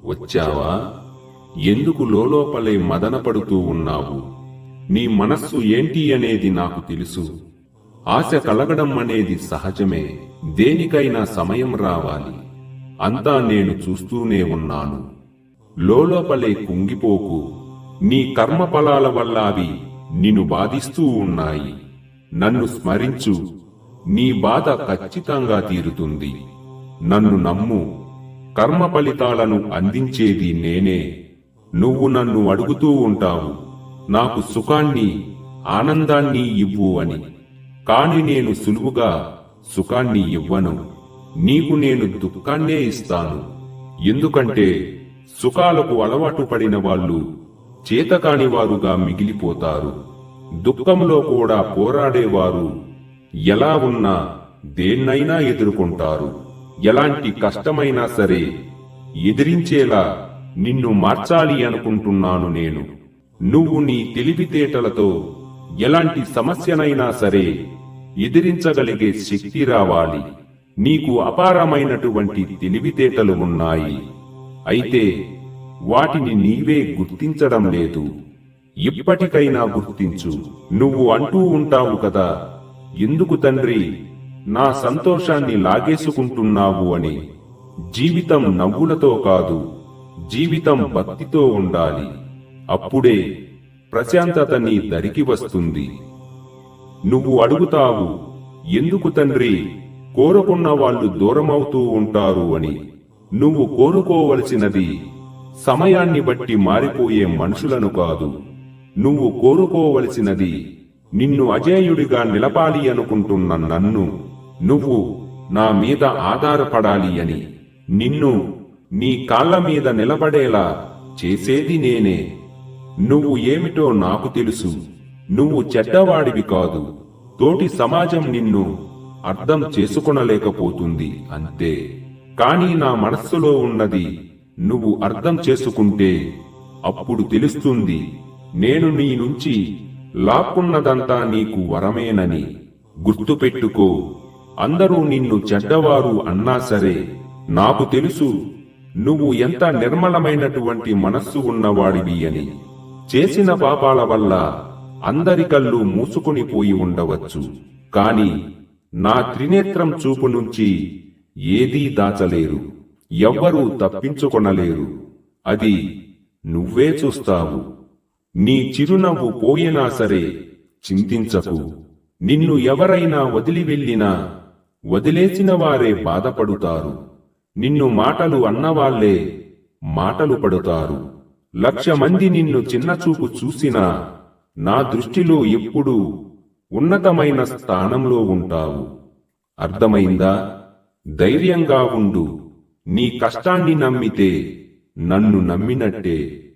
వచ్చావా? ఎందుకు లోలోపలే మదనపడుతూ ఉన్నావు? నీ మనస్సు ఏంటి అనేది నాకు తెలుసు. ఆశ కలగడం అనేది సహజమే. దేనికైనా సమయం రావాలి. అంతా నేను చూస్తూనే ఉన్నాను. లోలోపలే కుంగిపోకు. నీ కర్మఫలాల వల్ల అవి నిన్ను బాధిస్తూ ఉన్నాయి. నన్ను స్మరించు. నీ బాధ ఖచ్చితంగా తీరుతుంది. నన్ను నమ్ము. కర్మ ఫలితాలను అందించేది నేనే. నువ్వు నన్ను అడుగుతూ ఉంటావు, నాకు సుఖాన్ని ఆనందాన్ని ఇవ్వు అని. కాని నేను సులువుగా సుఖాన్ని ఇవ్వను. నీకు నేను దుఃఖాన్నే ఇస్తాను. ఎందుకంటే సుఖాలకు అలవాటు పడిన వాళ్ళు చేతకాని వారుగా మిగిలిపోతారు. దుఃఖంలో కూడా పోరాడేవారు ఎలా ఉన్నా దేన్నైనా ఎదుర్కొంటారు. ఎలాంటి కష్టమైనా సరే ఎదిరించేలా నిన్ను మార్చాలి అనుకుంటున్నాను నేను. నువ్వు నీ తెలివితేటలతో ఎలాంటి సమస్యనైనా సరే ఎదిరించగలిగే శక్తి రావాలి. నీకు అపారమైనటువంటి తెలివితేటలు ఉన్నాయి. అయితే వాటిని నీవే గుర్తించడం లేదు. ఇప్పటికైనా గుర్తించు. నువ్వు అంటూ ఉంటావు కదా, ఎందుకు తండ్రి నా సంతోషాన్ని లాగేసుకుంటున్నావు అని. జీవితం నవ్వులతో కాదు, జీవితం భక్తితో ఉండాలి. అప్పుడే ప్రశాంతత నీ దరికి వస్తుంది. నువ్వు అడుగుతావు, ఎందుకు తండ్రి కోరుకున్న వాళ్ళు దూరమవుతూ ఉంటారు అని. నువ్వు కోరుకోవలసినది సమయాన్ని బట్టి మారిపోయే మనుషులను కాదు. నువ్వు కోరుకోవలసినది నిన్ను అజేయుడిగా నిలపాలి అనుకుంటున్న నన్ను. నువ్వు నా మీద ఆధారపడాలి అని. నిన్ను నీ కాళ్ళ మీద నిలబడేలా చేసేది నేనే. నువ్వు ఏమిటో నాకు తెలుసు. నువ్వు చెడ్డవాడివి కాదు. తోటి సమాజం నిన్ను అర్థం చేసుకొనలేకపోతుంది అంతే. కానీ నా మనస్సులో ఉన్నది నువ్వు అర్థం చేసుకుంటే అప్పుడు తెలుస్తుంది. నేను నీ నుంచి లాక్కున్నదంతా నీకు వరమేనని. గుర్తుపెట్టుకో, అందరూ నిన్ను చెడ్డవారు అన్నా సరే నాకు తెలుసు నువ్వు ఎంత నిర్మలమైనటువంటి మనస్సు ఉన్నవాడివి అని. చేసిన పాపాల వల్ల అందరి కళ్ళు మూసుకుని పోయి ఉండవచ్చు, కాని నా త్రినేత్రం చూపు నుంచి ఏదీ దాచలేరు. ఎవ్వరూ తప్పించుకొనలేరు. అది నువ్వే చూస్తావు. నీ చిరునవ్వు పోయినా సరే చింతించకు. నిన్ను ఎవరైనా వదిలి వెళ్ళినా వదిలేసిన వారే బాధపడుతారు. నిన్ను మాటలు అన్నవాళ్లే మాటలు పడుతారు. 1,00,000 మంది నిన్ను చిన్నచూపు చూసినా నా దృష్టిలో ఎప్పుడూ ఉన్నతమైన స్థానంలో ఉంటావు. అర్థమైందా? ధైర్యంగా ఉండు. నీ కష్టాన్ని నమ్మితే నన్ను నమ్మినట్టే.